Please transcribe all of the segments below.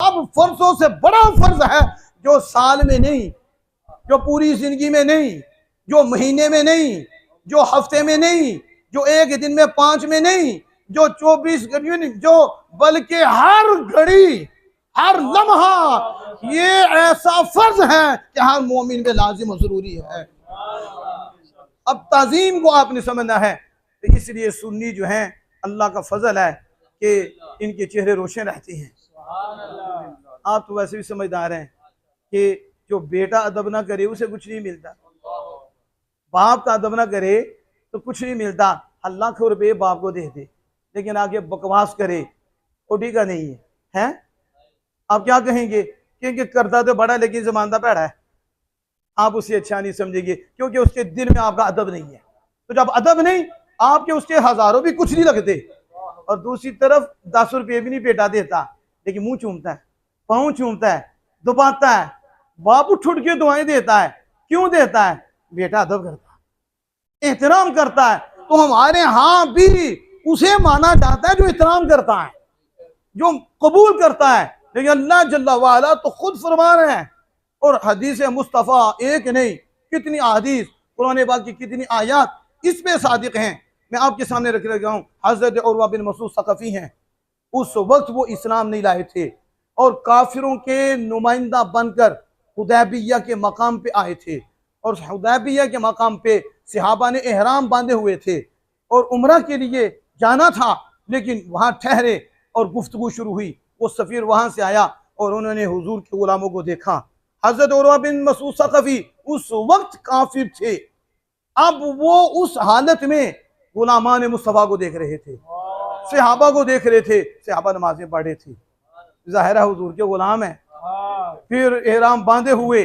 अब फर्जों से बड़ा फर्ज है जो साल में नहीं, जो पूरी जिंदगी में नहीं, जो महीने में नहीं, जो हफ्ते में नहीं, जो एक दिन में 5 में नहीं, जो 24 घड़ी में, जो बल्कि हर घड़ी हर लम्हा ये ऐसा फर्ज है कि हर मोमिन में लाजिम जरूरी है। अब ताजीम को आपने समझना है, तो इसलिए सुन्नी जो है अल्लाह का फजल है कि इनके चेहरे रोशन रहते हैं। आप तो वैसे भी समझदार हैं कि जो बेटा अदब ना करे उसे कुछ नहीं मिलता, बाप का अदब ना करे तो कुछ नहीं मिलता। अल्लाह लाखों रुपये बाप को दे दे लेकिन आगे बकवास करे वो ठीक है नहीं है, आप क्या कहेंगे? क्योंकि करता तो बड़ा लेकिन जमानदा पैड़ा है, आप उसे अच्छा नहीं समझेंगे क्योंकि उसके दिल में आपका अदब नहीं है। तो जब अदब नहीं, आपके उसके हजारों भी कुछ नहीं लगते। और दूसरी तरफ 10 रुपये भी नहीं बेटा देता लेकिन मुंह चूमता है, पाँव चूमता है, दबाता है, बाप उठ उठ के दुआएं देता है। क्यों देता है? बेटा अदब करता है, एहतराम करता है। तो हमारे यहाँ भी उसे माना जाता है जो एहतराम करता है, जो कबूल करता है। लेकिन अल्लाह जल्ला वाला तो खुद फरमा रहे हैं, और हदीस मुस्तफ़ा एक नहीं कितनी अहदीस, कुरान पाक की कितनी आयात इस पे सादिक हैं। मैं आपके सामने रख रहा हूँ। हज़रत उर्वा बिन मसूद सक़फ़ी हैं, उस वक्त वो इस्लाम नहीं लाए थे और काफिरों के नुमाइंदा बनकर हुदैबिया के मकाम पे आए थे। और हुदैबिया के मकाम पे सहाबा ने एहराम बांधे हुए थे और उम्रा के लिए जाना था, लेकिन वहाँ ठहरे और गुफ्तगू शुरू हुई। वो सफ़ीर वहाँ से आया और उन्होंने हुजूर के गुलामों को देखा। हज़रत उर्वा बिन मसूद सक़फ़ी उस वक्त काफिर थे, अब वो उस हालत में गुलामान मुस्तफ़ा को देख रहे थे, सहाबा को देख रहे थे। सहाबा नमाज़ें पढ़ रहे थे, ज़ाहिर हुजूर के गुलाम है, फिर एहराम बांधे हुए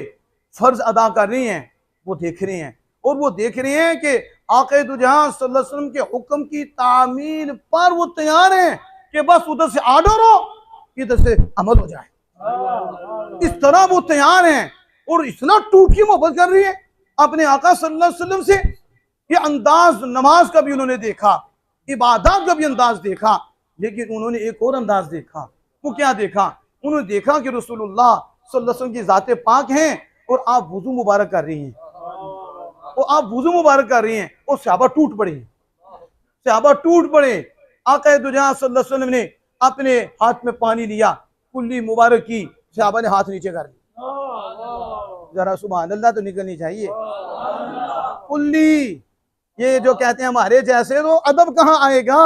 फर्ज अदा कर रही हैं। वो देख रहे हैं और वो देख रहे हैं कि आक़ा दो जहां सल्लल्लाहु अलैहि वसल्लम के हुक्म की तामील पर वो तैयार हैं कि बस उधर से आर्डर हो, इधर से अमल हो जाए। इस तरह वो तैयार हैं और इतना टूट की मोहब्बत कर रही है अपने आका सल्लल्लाहु अलैहि वसल्लम से। ये अंदाज नमाज का भी उन्होंने देखा, इबादत का भी अंदाज देखा, लेकिन उन्होंने एक और अंदाज देखा। वो क्या देखा? उन्होंने देखा कि रसूलुल्लाह सल्लल्लाहु अलैहि वसल्लम की ज़ाते पाक हैं और आप वुज़ू मुबारक कर रही हैं, और आप वुज़ू मुबारक कर रही हैं और सहाबा टूट पड़े, सहाबा टूट पड़े। आका दो जहां सल्लल्लाहु अलैहि वसल्लम ने अपने हाथ में पानी लिया, कुल्ली मुबारक की, सहाबा ने हाथ नीचे कर लिया। जरा सुभान अल्लाह तो निकलनी चाहिए। कुल्ली, ये जो कहते हैं हमारे जैसे, तो अदब कहाँ आएगा?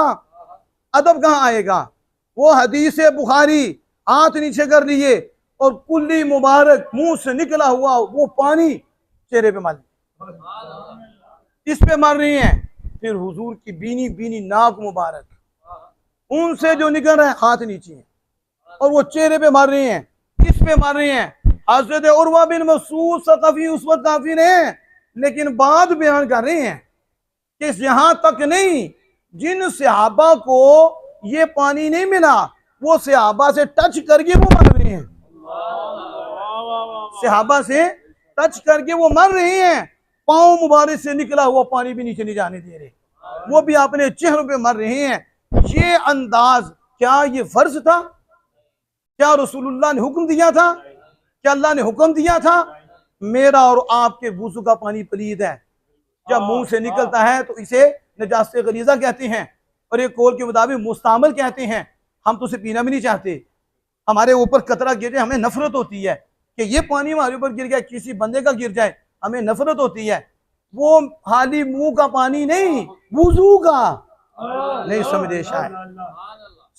अदब कहाँ आएगा? वो हदीस बुखारी, हाथ नीचे कर लिए और कुल्ली मुबारक मुंह से निकला हुआ वो पानी चेहरे पे मार, इस पे मार रही हैं। फिर हुजूर की बीनी बीनी नाक मुबारक, उनसे जो निकल रहा है हाथ नीचे है और वो चेहरे पे मार रही हैं, इस पे मार रही हैं। हज़रत उर्वा बिन मसूद सक़फ़ी उस वक्त काफिर हैं, लेकिन बात बयान कर रहे हैं कि यहाँ तक नहीं, जिन सहाबा को ये पानी नहीं मिला वो सहाबा से टच करके वो मर रहे हैं, सहाबा से टच करके वो मर रहे हैं। पाँव मुबारक से निकला हुआ पानी भी नीचे नहीं जाने दे रहे, वो भी अपने चेहरों पे मर रहे हैं। ये अंदाज, क्या ये फर्ज था? क्या रसूलुल्लाह ने हुक्म दिया था? क्या अल्लाह ने हुक्म दिया था? मेरा और आपके वुज़ू का पानी पलीद है, जब मुंह से निकलता है तो इसे नजास्त गलीज़ा कहते हैं, और एक कौल के मुताबिक मुस्तामल कहते हैं। हम तो उसे पीना भी नहीं चाहते, हमारे ऊपर कतरा गिर जाए हमें नफरत होती है कि ये पानी हमारे ऊपर गिर गया, किसी बंदे का गिर जाए हमें नफरत होती है। वो खाली मुंह का पानी नहीं, वुज़ू का नहीं समझे शायद।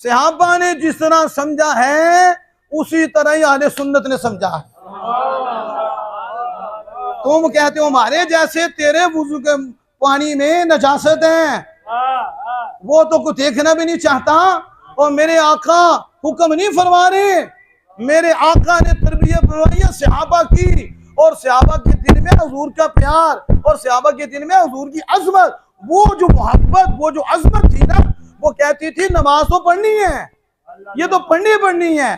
सहाबा ने जिस तरह समझा है उसी तरह ही अहले सुन्नत ने समझा है। तुम कहते हो हमारे जैसे तेरे वुज़ू के पानी में नजासत है, वो तो कुछ देखना भी नहीं चाहता। और मेरे आका हुक्म नहीं फरमा रहे, मेरे आका ने तरबियत फरमाई है सहाबा की, और सहाबा के दिल में हुजूर का प्यार और सहाबा के दिल में हुजूर की अज़मत, वो जो मोहब्बत, वो जो अज़मत थी ना, वो कहती थी नमाज तो पढ़नी है, ये तो पढ़नी है,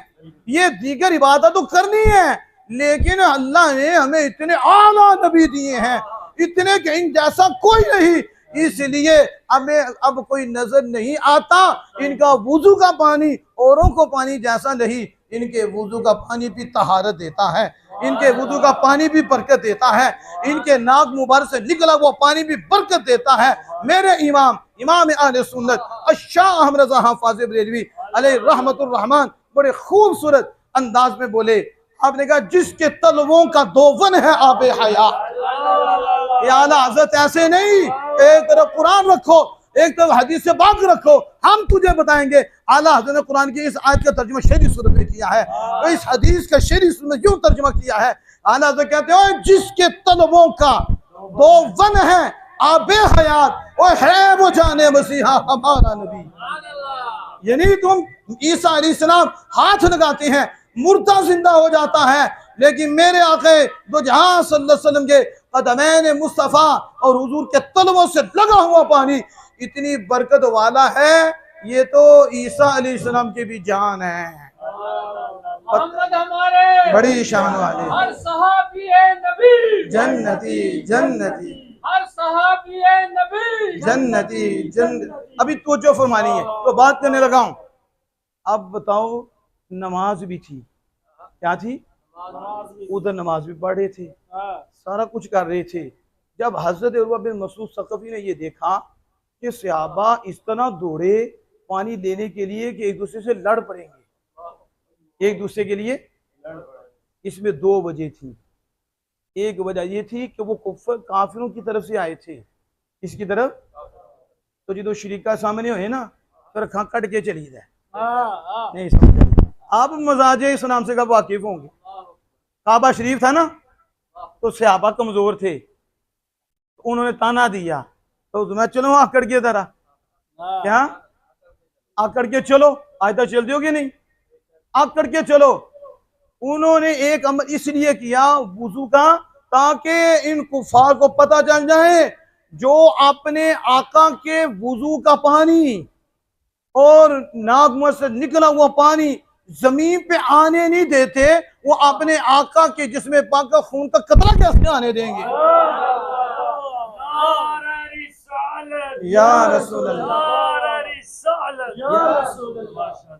ये दीगर इबादत तो करनी है, लेकिन अल्लाह ने हमें इतने आला नबी दिए हैं, इतने कि इन जैसा कोई नहीं, इसलिए हमें अब कोई नजर नहीं आता इनका वुज़ू का पानी औरों को पानी जैसा नहीं, इनके वुजू का पानी भी तहारत देता है, इनके वुजू का पानी भी बरकत देता है, इनके नाक मुबारक से निकला वो पानी भी बरकत देता है। मेरे इमाम इमाम आले सुन्नत शाह अहमद रज़ा हाफ़िज़ बरेलवी अलैहि रहमतुर रहमान बड़े खूबसूरत अंदाज में बोले। आपने कहा जिसके तलवों का दोवन है आबे हयात। या आला हज़रत ऐसे नहीं, एक तरफ कुरान रखो, एक तरफ हदीस से बात रखो। हम तुझे बताएंगे आला हज़रत ने कुरान की इस आयत का तर्जुमा शेरी सूरत में किया है, तो इस हदीस का शेरी सूरत में यूं तर्जुमा किया है। आला हज़रत कहते हो जिसके तलवों का दोवन है आबे हयात, वो है वो जाने मसीहा हमारा नबी। यानी तुम ईसा अलैहिस्सलाम हाथ लगाते हैं मुर्दा जिंदा हो जाता है, लेकिन मेरे आके दो जहां सल्लल्लाहु अलैहि वसल्लम के कदमैन मुस्तफ़ा और हुजूर के तलवों से लगा हुआ पानी इतनी बरकत वाला है, ये तो ईसा अलैहिस्सलाम की भी जान है। मोहम्मद हमारे बड़ी शान वाले हर सहाबी है नबी जन्नती जन्नती हर सहाबी है नबी जन्नती जन्नत। अभी तो जो फरमानी है तो बात करने लगा हूं। अब बताओ, नमाज भी थी, क्या थी? उधर नमाज भी पढ़ रहे थे, सारा कुछ कर रहे थे। जब हजरत उर्वा बिन मसूद सकफी ने ये देखा कि सहाबा इस तरह दौड़े पानी लेने के लिए कि एक दूसरे से लड़ पड़ेंगे, एक दूसरे के लिए, इसमें दो वजह थी। एक वजह ये थी कि वो कुफर काफिरों की तरफ से आए थे, इसकी तरफ तो जो शरीका सामने हुए ना, फिर खा कट के चली जाए, नहीं समझ। आप मजाज इस्लाम से कब वाकिफ होंगे? काबा शरीफ था ना, तो सहाबा कमजोर थे, उन्होंने ताना दिया, तो मैं चलो आकड़ के जरा, क्या आकड़ के चलो, आज तक चल दोगे नहीं, आकड़ के चलो। उन्होंने एक अमल इसलिए किया वुजू का, ताकि इन कुफार को पता चल जाए जो अपने आका के वुजू का पानी और नागमर से निकला हुआ पानी जमीन पे आने नहीं देते, वो अपने आका के जिसमें पाक का खून का कतरा कैसे आने देंगे? या रसूल अल्लाह,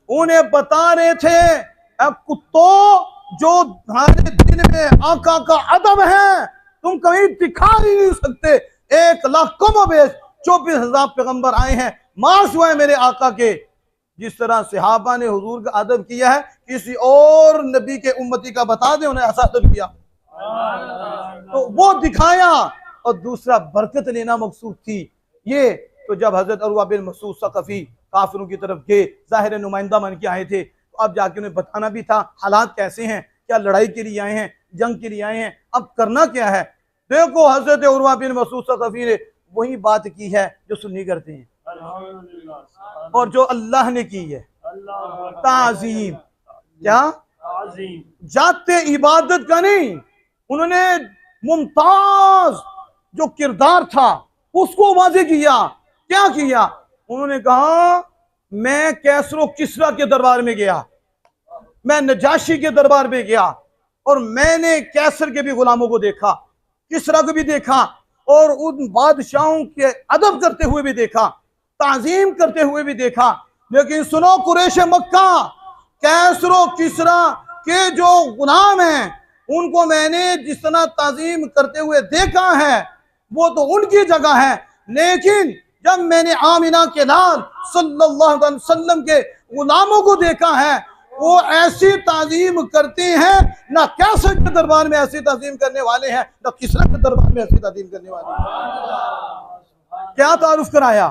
उन्हें बता रहे थे कुत्तों, जो हमारे दिल में आका का अदब है तुम कहीं दिखा ही नहीं सकते। 1,00,000 कम बेश 24,000 पैगंबर आए हैं मास हुआ है मेरे आका के। जिस तरह सहाबा ने हुजूर का अदब किया है, किसी और नबी के उम्मती का बता दे उन्हें ऐसा अदब किया, तो वो दिखाया। और दूसरा बरकत लेना मकसूद थी ये। तो जब हजरत उर्वा बिन मसूद सकफी काफिरों की तरफ गए, जाहिर नुमाइंदा बन के आए थे, तो अब जाके उन्हें बताना भी था हालात कैसे हैं, क्या लड़ाई के लिए आए हैं, जंग के लिए आए हैं, अब करना क्या है। देखो हजरत उर्वा बिन मसूद सकफी ने वही बात की है जो सुन्नी करते हैं और जो अल्लाह ने की है, ताजीम। क्या जाते इबादत का नहीं, उन्होंने मुमताज जो किरदार था उसको वाज़े किया। क्या किया? उन्होंने कहा मैं कैसरो किसरा के दरबार में गया, मैं नजाशी के दरबार में गया, और मैंने कैसर के भी गुलामों को देखा, किसरा को भी देखा, और उन बादशाहों के अदब करते हुए भी देखा, ताजीम करते हुए भी देखा। लेकिन सुनो कुरैश मक्का, कैसरो किसरा के जो गुलाम हैं उनको मैंने जिस तरह ताजीम करते हुए देखा है वो तो उनकी जगह है, लेकिन जब मैंने आमिना के लाल सल्लल्लाहु अलैहि वसल्लम के गुलामों को देखा है वो ऐसी ताजीम करते हैं, ना कैसर के दरबार में ऐसी ताजीम करने वाले हैं, ना किसरा के दरबार में ऐसी ताजीम करने वाले हैं। क्या तारुफ कराया?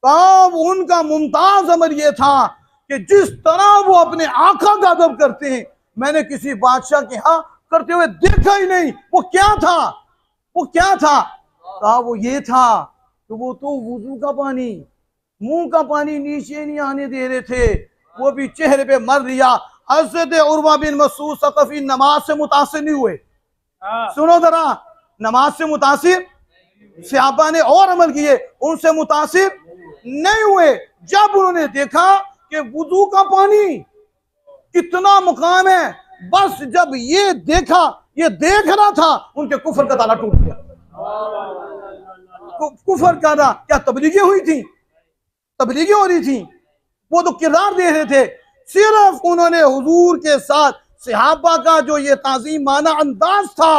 तब उनका मुमताज अमर ये था कि जिस तरह वो अपने आका का अदब करते हैं मैंने किसी बादशाह के यहाँ करते हुए देखा ही नहीं। वो क्या था? वो क्या था? कहा वो ये था कि वो तो वुजू का पानी, मुंह का पानी नीचे नहीं आने दे रहे थे, वो भी चेहरे पे मर लिया। हज़रत उर्वा बिन मसूद सकफी नमाज से मुतासिर नहीं हुए। सुनो जरा, नमाज से मुतासिर, सहाबा ने और अमल किए, उनसे मुतासिर नहीं हुए। जब उन्होंने देखा कि वुजू का पानी कितना मुकाम है, बस जब ये देखा, ये देख रहा था, उनके कुफर का ताला टूट गया। कुफर का था क्या? तबलीगें हुई थी, तबलीगें हो रही थी, वो तो किरदार दे रहे थे। सिर्फ उन्होंने हुजूर के साथ सहाबा का जो ये ताज़ीम माना अंदाज था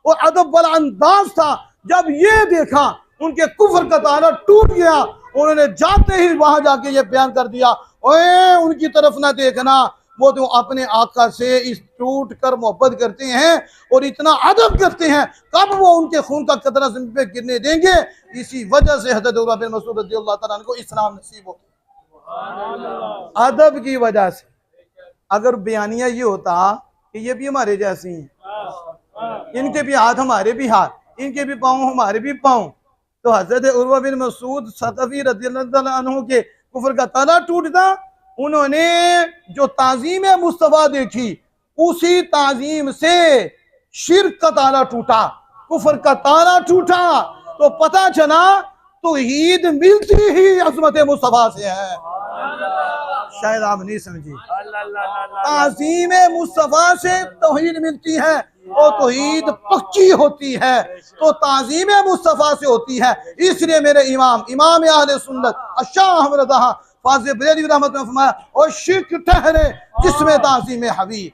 और अदब वाला अंदाज था, जब ये देखा उनके कुफ्र का ताला टूट गया। उन्होंने जाते ही वहां जाके ये बयान कर दिया, ओए उनकी तरफ ना देखना, वो तो अपने आका से इस टूट कर मोहब्बत करते हैं और इतना अदब करते हैं, कब वो उनके खून का कतरा ज़मीन पे गिरने देंगे। इसी वजह से हज़रत उर्वा बिन मसूद रज़ियल्लाहु ताला अन्हु को इस्लाम नसीब हो, अदब की वजह से। अगर बयानिया ये होता कि ये भी हमारे जैसे हैं, इनके भी हाथ हमारे भी हाथ, इनके भी पाँव हमारे भी पाँव, तो हज़रत उर्वा बिन मसूद सक़फ़ी रज़ियल्लाहु ताला अन्हु के कुफ्र का ताला टूटता। उन्होंने जो ताज़ीम मुस्तफ़ा देखी, उसी ताज़ीम से शिर्क का ताला टूटा, कुफ्र का ताला टूटा। तो पता चला तौहीद मिलती ही अज़मत मुस्तफ़ा से है। शायद आप नहीं समझी, ताज़ीम मुस्तफ़ा से तौहीद मिलती है और तौहीद पक्की होती है, तो ताज़ीम मुस्तफ़ा से होती है। इसलिए मेरे इमाम अहले सुन्नत शाह अहमद रज़ा फाज़िल बरेलवी रहमत ने फरमाया, और शिर्क ठहरे जिसमें ताज़ीम हबीब,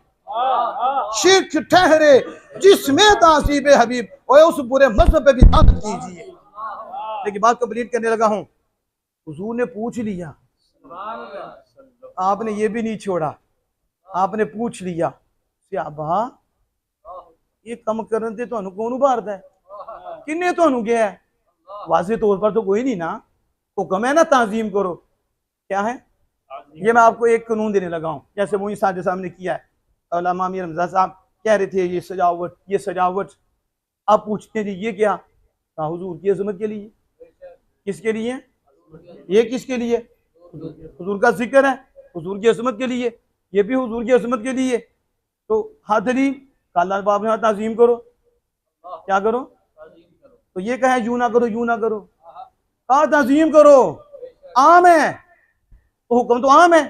शिर्क ठहरे जिसमें ताज़ीम हबीब, और उस बुरे मज़हब पे भी ताकत कीजिए। लेकिन बात कंप्लीट करने लगा हूँ, हुजूर ने पूछ लिया, आपने ये भी नहीं छोड़ा, आपने पूछ लिया सहाबा ये कम करने से तुहानू कौन उभारदा है, किन्ने तुहानू गया है? वाज़े तौर पर तो कोई नहीं ना, हुक्म है ना ताज़ीम करो। क्या है ये? मैं आपको एक कानून देने लगा हूँ, जैसे वो साझे सामने किया है। अल्लामा मीर रमज़ा साहब कह रहे थे ये सजावट, ये सजावट। आप पूछते हैं ये क्या? हुजूर की अज़मत के लिए। किसके लिए? ये किसके लिए? हुजूर का जिक्र है, हुजूर की अज़मत के लिए, ये भी हुजूर की अज़मत के लिए। तो हाथ अली काला बाप ने ताज़ीम करो, क्या करो? तो ये कहे यूं ना करो, यूं ना करो, कहा ताज़ीम करो, आम है, तो हुक्म तो आम है,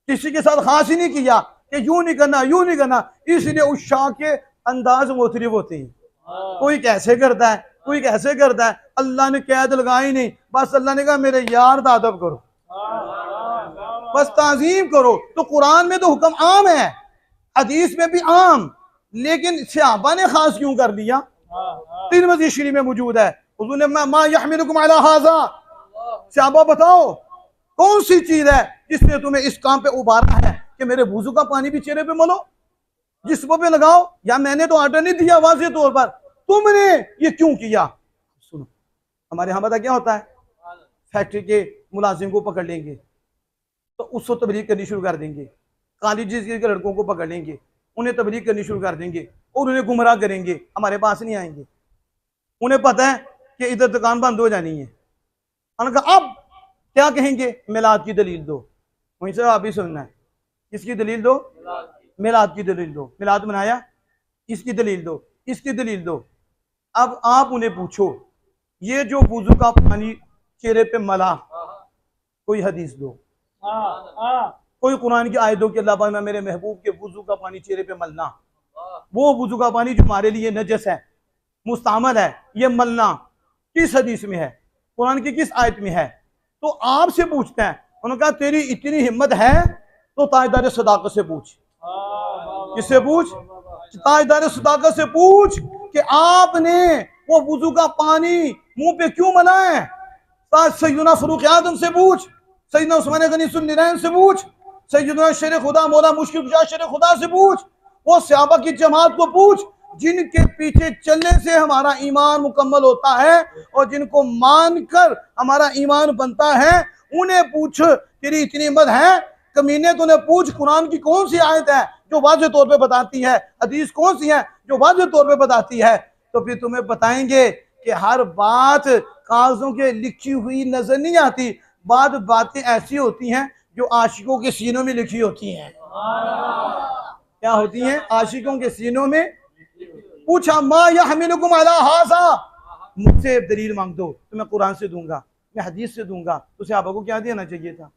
किसी के साथ खास ही नहीं किया कि यूं नहीं करना, यूं नहीं करना। इसलिए उस शाह के अंदाज मुख्तलिफ होते हैं, कोई कैसे करता है, कोई कैसे करता है। अल्लाह ने कैद लगाई नहीं, बस अल्लाह ने कहा मेरे यार का अदब करो, बस ताज़ीम करो। तो कुरान में तो हुक्म आम है, हदीस में भी आम, लेकिन सहाबा ने खास क्यों कर लिया? तिरमिज़ी शरीफ में मौजूद है, हुजूर ने मा यहमिलुकुम अला हाज़ा, सहाबा बताओ कौन सी चीज है जिसने तुम्हें इस काम पे उबारा है कि मेरे वुज़ू का पानी भी चेहरे पे मलो, जिस्म पे लगाओ, या मैंने तो आर्डर नहीं दिया वाज़े तौर पर, तुमने ये क्यों किया? सुनो, हमारे यहाँ पता क्या होता है, फैक्ट्री के मुलाजिम को पकड़ लेंगे तो उसको तबलीग करनी शुरू कर देंगे, कॉलेज के लड़कों को पकड़ लेंगे, उन्हें तबलीग करनी शुरू कर देंगे और उन्हें गुमराह करेंगे, हमारे पास नहीं आएंगे। उन्हें पता है कि इधर दुकान बंद हो जानी है, उन्होंने कहा अब क्या कहेंगे? मिलाद की दलील दो। वहीं से आप भी सुनना है, किसकी दलील दो? मिलाद की दलील दो। मिलाद मनाया, इसकी दलील दो, इसकी दलील दो। अब आप उन्हें पूछो ये जो वुज़ू का पानी चेहरे पे मला, कोई हदीस दो, कोई कुरान की आयत दो कि अल्लाह मैं मेरे महबूब के वुज़ू का पानी चेहरे पे मलना, वो वुज़ू का पानी जो हमारे लिए नजस है, मुस्तामल है, ये मलना किस हदीस में है, कुरान की किस आयत में है? तो आपसे पूछते हैं। उन्होंने कहा तेरी इतनी हिम्मत है तो ताजदार सदाकत से पूछ। किससे पूछ? ताजदार सदाकत से पूछ कि आपने वो वुज़ू का पानी मुंह पे क्यों मला है। सैयदना फरूक आदम से पूछ, सैयदना उस्मान गनी सुन्निरैन से पूछ, सैयदना शेर खुदा मौला मुश्किल कुशा शेर खुदा से पूछ, वो सहाबा की जमात को पूछ जिनके पीछे चलने से हमारा ईमान मुकम्मल होता है और जिनको मानकर हमारा ईमान बनता है। उन्हें पूछ तेरी इतनी हिम्मत है कमीने, तूने पूछ कुरान की कौन सी आयत है जो वाज़े तौर पे बताती है, हदीस कौन सी है जो वाज़े तौर पे बताती है। तो फिर तुम्हें बताएंगे कि हर बात कागजों के लिखी हुई नजर नहीं आती, बातें ऐसी होती हैं जो आशिकों के सीनों में लिखी होती हैं। क्या होती हैं? आशिकों के सीनों में। पूछा मा यहमिलुकुम अला हाज़ा, मुझसे दलील मांग दो तो मैं कुरान से दूंगा, मैं हदीस से दूंगा। तो सहाबा को क्या देना चाहिए था?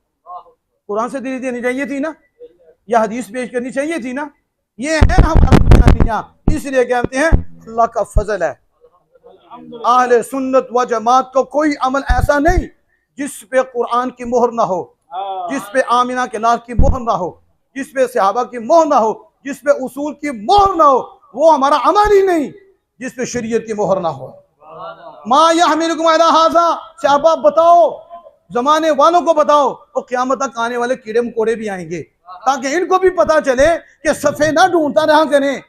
कुरान से दलील देनी चाहिए थी ना, या हदीस पेश करनी चाहिए थी ना। ये है हमारा बुनियादियां, इसलिए कहते हैं अल्लाह का फजल है। अहले सुन्नत व जमात को कोई अमल ऐसा नहीं जिस पे कुरान की मोहर ना हो, जिस पे आमिना के लाल की मोहर ना हो। जिस पे सहाबा की मोहर ना हो, जिस पे उसूल की मोहर ना हो, वो हमारा अमल ही नहीं। जिस पे शरीयत की मोहर ना हो, मा यहमिलुकुम अला हाज़ा, सहाबा बताओ, जमाने वालों को बताओ, और क़यामत तक आने वाले कीड़े मकोड़े भी आएंगे, ताकि इनको भी पता चले कि सफ़े ना ढूंढता रहा करें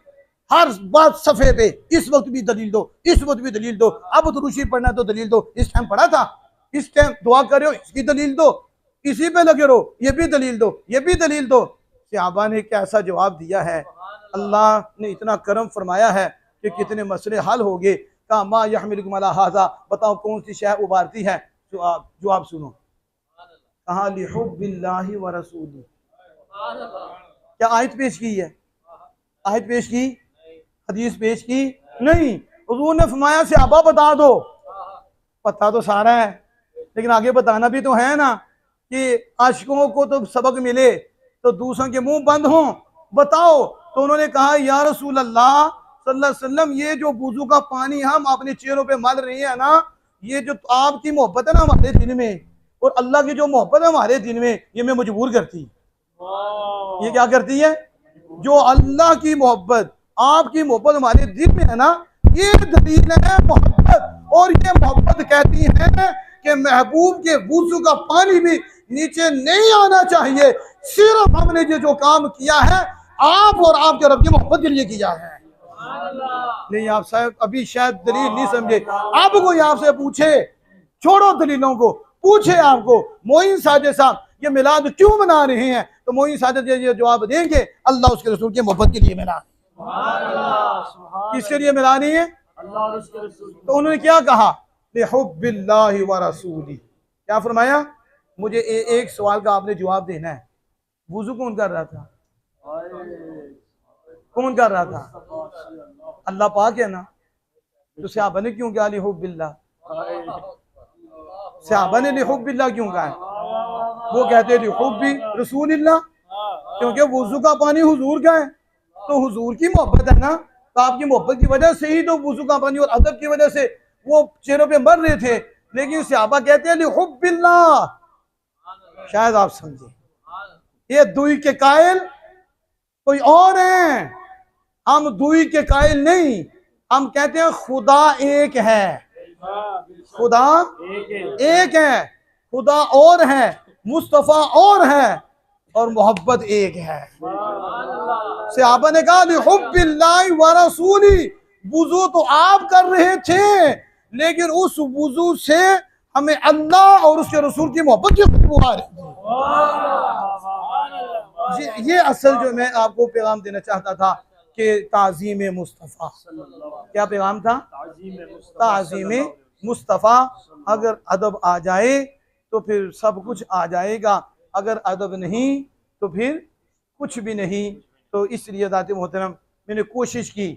हर बात सफ़े पे। इस वक्त भी दलील दो, इस वक्त भी दलील दो, अब दुरूशी पढ़ना तो दलील दो, इस टाइम पढ़ा था, इस टाइम दुआ कर रहे हो, इसकी दलील दो, इसी पे लगे रहो, ये भी दलील दो, ये भी दलील दो। सहाबा ने क्या ऐसा जवाब दिया है, अल्लाह ने इतना करम फरमाया है कि कितने मसले हल हो गए। कहा मा यहमिलुकुम अला हाज़ा, बताओ कौन सी शय उबारती है, जो आप सुनो। कहा लिहुब्बिल्लाहि व रसूली, क्या आयत पेश की है, आयत पेश की, हदीस पेश की नहीं। हुजूर ने फरमाया सहाबा बता दो, पता तो सारा है, लेकिन आगे बताना भी तो है ना, कि आशिकों को तो सबक मिले तो दूसरों के मुंह बंद हों, बताओ। तो उन्होंने कहा या रसूल अल्लाह सल्लल्लाहु अलैहि वसल्लम, ये जो वुजू का पानी हम अपने चेहरों पे मल रहे हैं ना, ये जो आपकी मोहब्बत है ना हमारे दिल में, और अल्लाह की जो मोहब्बत है हमारे दिल में, ये हमें मजबूर करती है। ये क्या करती है, जो अल्लाह की मोहब्बत, आपकी मोहब्बत हमारे दिल में है ना, ये दलील है मोहब्बत। और ये मोहब्बत कहती है कि महबूब के वुजू का पानी भी नीचे नहीं आना चाहिए, सिर्फ हमने जो काम किया है आप और आपके रब की मोहब्बत के लिए किया है। नहीं आप साहब अभी शायद दलील नहीं समझे। अब कोई आपसे पूछे, छोड़ो दलीलों को, पूछे आपको मोइन साजिद साहब ये मिलाद क्यों मना रहे हैं, तो मोइन साजिद ये जवाब देंगे अल्लाह उसके रसूल की मोहब्बत के लिए मिला। किसके लिए मिलानी है, अल्लाह और उसके रसूल। तो उन्होंने क्या कहा, लिहुब्बिल्लाहि व रसूली, क्या फरमाया, मुझे एक सवाल का आपने जवाब देना है। वुजू कौन कर रहा था, कौन कर रहा था, अल्लाह पाक है ना। तो सहाबा ने क्यों कहा लिहुब्बिल्लाह, सहाबा ने लिहुब्बिल्लाह क्यों कहा है, वो कहते हैं लिहुब्बी रसूलिल्लाह, क्योंकि वुजू का पानी हुजूर का है, तो हुजूर की मोहब्बत है ना, तो आपकी मोहब्बत की वजह से ही तो वुजू का पानी और अदब की वजह से वो चेहरों पे मर रहे थे। लेकिन सहाबा कहते हैं लिहुब्बिल्लाह, शायद आप समझे, ये दुई के कायल कोई और हैं, हम दुई के कायल नहीं, हम कहते हैं खुदा एक है, खुदा एक है, खुदा और है, मुस्तफा और है, और मोहब्बत एक है। सहाबा ने कहा लिहुब्बिल्लाहि व रसूली, वुजू तो आप कर रहे थे, लेकिन उस वुजू से हमें अल्लाह और उसके रसूल की मोहब्बत की खुशबू आ रही है। ये असल जो मैं आपको पैगाम देना चाहता था कि ताज़ीम मुस्तफ़ा, क्या पैगाम था, ताज़ीम मुस्तफ़ा। अगर अदब आ जाए तो फिर सब कुछ आ जाएगा, अगर अदब नहीं तो फिर कुछ भी नहीं। तो इसलिए ज़ात मोहतरम मैंने कोशिश की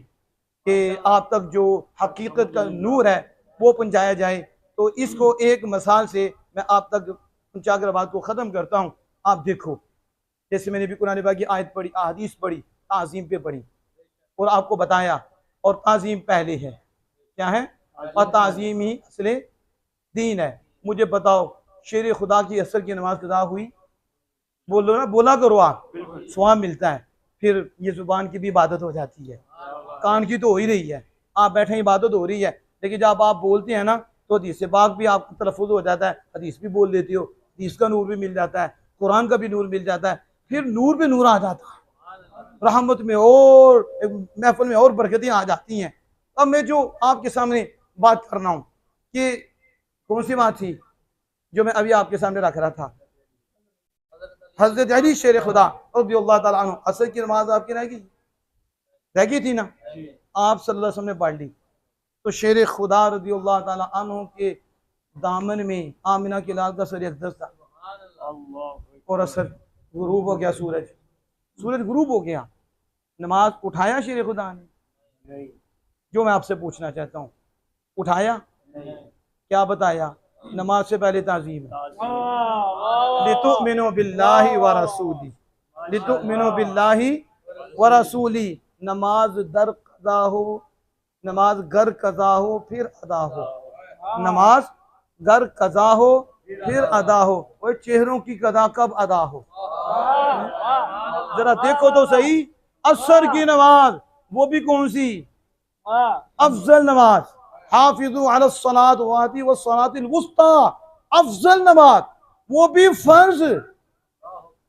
कि आप तक जो हकीकत का नूर है वो पहुँचाया जाए। तो इसको एक मिसाल से मैं आप तक पहुँचा कर बात को ख़त्म करता हूँ। आप देखो, जैसे मैंने भी कुरान पाक की आयत पढ़ी, अहादीस पढ़ी, ताज़ीम पे पढ़ी और आपको बताया, और ताज़ीम पहले है, क्या है, और ताज़ीम ही असले दीन है। मुझे बताओ शेर खुदा की असर की नमाज कदा हुई, बोलो ना, बोला करो आप, स्वाब मिलता है, फिर ये ज़ुबान की भी इबादत हो जाती है, कान की तो हो ही रही है, आप बैठे इबादत हो रही है, लेकिन जब आप बोलते हैं ना तो हदीस से पाक भी आपको तलफ़ुज़ हो जाता है, हदीस भी बोल देती हो, हदीस का नूर भी मिल जाता है, कुरान का भी नूर मिल जाता है, फिर नूर पे नूर आ जाता है, रहमत में और महफिल में और बरकतें आ जाती हैं। अब मैं जो आपके सामने बात कर रहा हूँ कि कौन सी बात थी जो मैं अभी आपके सामने रख रहा था, हज़रत अली शेर खुदा रज़ियल्लाहु ताला अन्हु, असर की नमाज आपकी रह गई थी ना, आप सल्लल्लाहु अलैहि वसल्लम ने पढ़ ली, तो शेर खुदा रज़ियल्लाहु ताला अन्हु के दामन में आमिना की लाल का सर अक़दस था, और असर गुरूब हो गया, सूरज गुरूब हो गया, नमाज उठाया शेर खुदा ने? जो मैं आपसे पूछना चाहता हूँ, उठाया? क्या बताया? नमाज से पहले ताज़ीम है, लितुमिनु बिल्लाहि व रसूली, लितुमिनु बिल्लाहि व रसूली। नमाज दर कज़ा हो, नमाज गर कज़ा हो फिर अदा हो, नमाज गर कज़ा हो फिर अदा हो। वो चेहरों की कदा कब अदा हो, जरा देखो तो सही। असर की नमाज वो भी कौन सी, अफजल नमाज। हाफिजू अला सलात वाती व सलातिल वुस्ता, अफजल नमाज, वो भी फर्ज,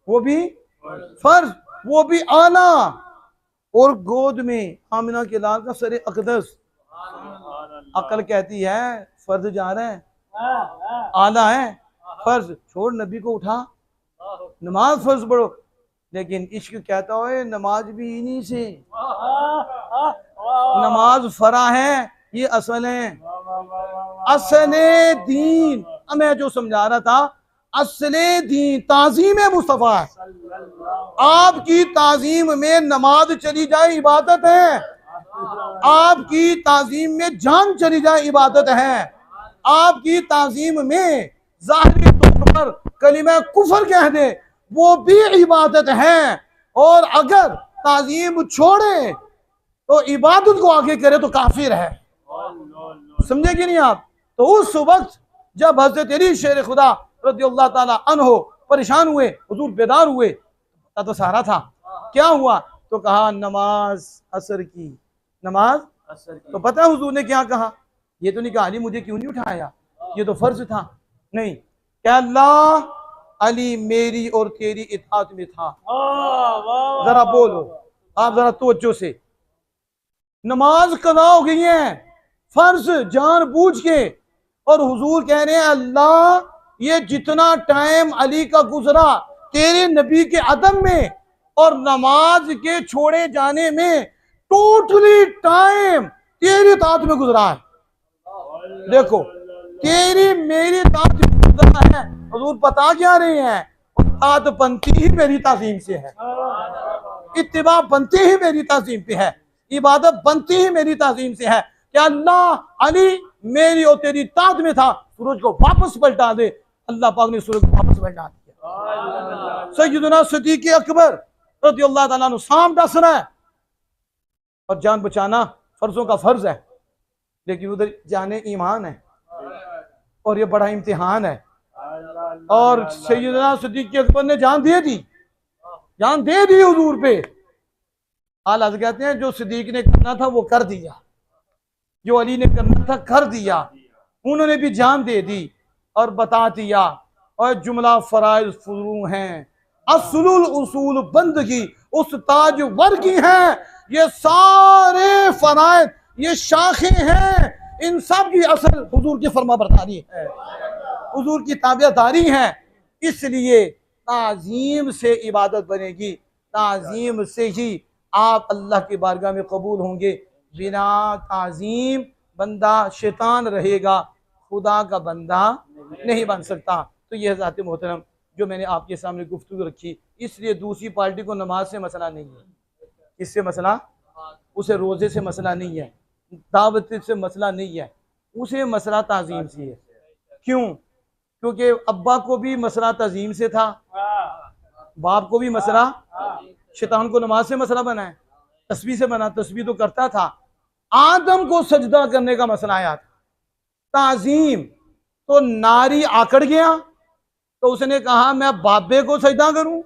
वो भी फर्ज, वो भी आला। और गोद में आमिना के लाल का सरे अकदस। अकल कहती है फर्ज जा रहा है, आला है, फर्ज छोड़, नबी को उठा, नमाज फर्ज पढ़ो। लेकिन इश्क कहता हो नमाज भी इन्हीं से, नमाज फरा है, ये असल है, असले दीन। मैं जो समझा रहा था, असले दीन ताजीम मुस्तफा है। आपकी ताजीम में नमाज चली जाए इबादत है, आपकी ताजीम में जान चली जाए इबादत है, आपकी ताजीम में जाहिरी तौर पर कलिमा कुफर कह दे वो भी इबादत है। और अगर ताजीम छोड़े तो इबादत को आगे करे तो काफिर है। समझे कि नहीं आप? तो उस वक्त जब हज़रत अली शेर खुदा रज़ियल्लाहु ताला अन्हो परेशान हुए, हुजूर बेदार हुए, पता तो सारा था। क्या हुआ? तो कहा नमाज असर की, नमाज असर की। तो पता है हुजूर ने क्या कहा? ये तो नहीं कहा अली मुझे क्यों नहीं उठाया, ये तो फर्ज था। नहीं, क्या अल्लाह अली मेरी और तेरी इताअत में था। जरा बोलो आप, जरा तवज्जो से। नमाज कदा हो गई है, फर्ज जान बूझ के। और हुजूर कह रहे हैं अल्लाह ये जितना टाइम अली का गुजरा तेरे नबी के अदम में और नमाज के छोड़े जाने में, टोटली टाइम तेरी तात में गुजरा है। देखो तेरी मेरी तात में गुजरा है। हुजूर बता क्या रहे हैं? तात बनती ही मेरी ताजीम से है, इत्तिबा बनती ही मेरी ताजीम पे है, इबादत बनती ही मेरी ताजीम से है। क्या अल्लाह अली मेरी और तेरी तात में था, सूरज को वापस पलटा दे। अल्लाह पाक ने सूरज को वापस पलटा दिया। सैयदना सिद्दीक़ अकबर रज़ियल्लाहु ताला अन्हु सांप डस रहा है और जान बचाना फर्जों का फर्ज है, लेकिन उधर जाने ईमान है और ये बड़ा इम्तिहान है। और सैयदना सिद्दीक़ अकबर ने जान दे दी, जान दे दी हुजूर पे। आला कहते हैं जो सिद्दीक ने करना था वो कर दिया, जो अली ने करना था कर दिया। उन्होंने भी जान दे दी और बता दिया। और जुमला फराइज फुरू हैं, असलुल उसूल बंदगी उस ताज वर की हैं। ये सारे फराइज, ये शाखें हैं, इन सब की असल हुजूर की फरमाबरदारी है, हुजूर की ताबियादारी है। इसलिए ताजीम से इबादत बनेगी, ताजीम से ही आप अल्लाह की बारगाह में कबूल होंगे। बिना ताजीम बंदा शैतान रहेगा, खुदा का बंदा नहीं बन सकता। तो यह ज़ात मोहतरम जो मैंने आपके सामने गुफ्तगू रखी, इसलिए दूसरी पार्टी को नमाज से मसला नहीं है, इससे मसला, उसे रोज़े से मसला नहीं है, दावत से मसला नहीं है, उसे मसला ताजीम से है। क्यों? क्योंकि अब्बा को भी मसला ताजीम से था, बाप को भी मसला, शैतान को नमाज से मसला बना है, तस्बीह से बना, तस्बीह तो करता था। आदम को सजदा करने का मसला आया था, ताजीम। तो नारी आकड़ गया, तो उसने कहा मैं बाबे को सजदा करूं,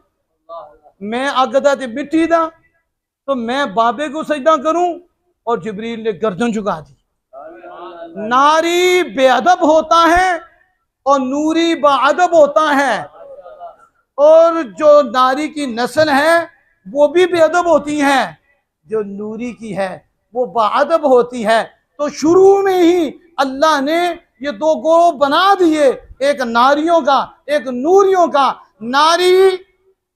मैं अगदा ते मिट्टी दा, तो मैं बाबे को सजदा करूं। और जिब्रील ने गर्दन झुका दी। नारी बेअदब होता है और नूरी बाअदब होता है, और जो नारी की नस्ल है वो भी बेअदब होती है, जो नूरी की है वो बाअदब होती है। तो शुरू में ही अल्लाह ने ये दो ग्रोह बना दिए, एक नारियों का, एक नूरियों का। नारी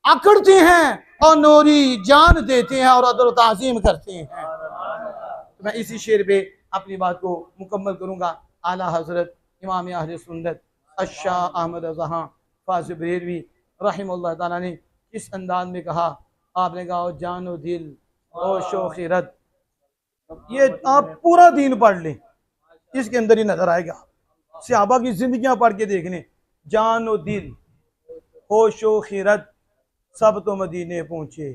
अकड़ती हैं और नूरी जान देते हैं और अदर ताज़ीम करते हैं। तो मैं इसी शेर पे अपनी बात को मुकम्मल करूँगा। आला हज़रत इमाम अहले सुन्नत अशाह अहमद ज़हाँ फाज़िल बरेलवी रहमतुल्लाह ताला ने किस अंदाज में कहा। आपने कहा जानो दिल और शोखिरत, ये आप पूरा दीन पढ़ लें, इसके अंदर ही नजर आएगा। सहाबा की जिंदगियां पढ़ के देख लें, जानो दिल होशो खिरत सब तो मदीने पहुंचे।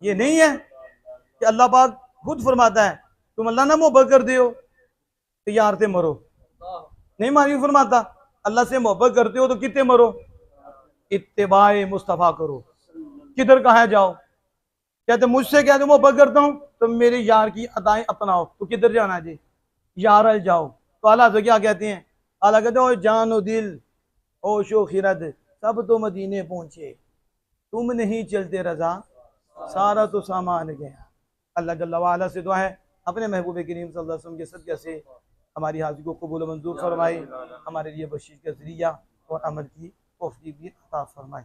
ये नहीं है कि अल्लाह पाक खुद फरमाता है तुम अल्लाह ना मोहब्बत कर दो तो यार ते मरो, नहीं मानी फरमाता अल्लाह से मोहब्बत करते हो तो कितने मरो, इत्तिबाए मुस्तफ़ा करो। किधर कहाँ जाओ, कहते मुझसे कहते मोहब्बत करता हूँ तो मेरे यार की अदाएं अपनाओ, तो किधर जाना जी, यार अल जाओ। तो अल्लाह तो क्या कहते हैं, अल्लाह कहते हो जानो दिल ओ शो खिरद सब तो मदीने पहुंचे, तुम नहीं चलते रजा सारा तो सामान गया। अल्लाह जल्ला वाला से दुआ है अपने महबूब करीम सल्लल्लाहु अलैहि वसल्लम के सदक़े से हमारी हाज़िरी को कबूल मंजूर फरमाए, हमारे लिए बख्शिश का ज़रिया और अमल की तौफ़ीक़ भी अता फरमाए।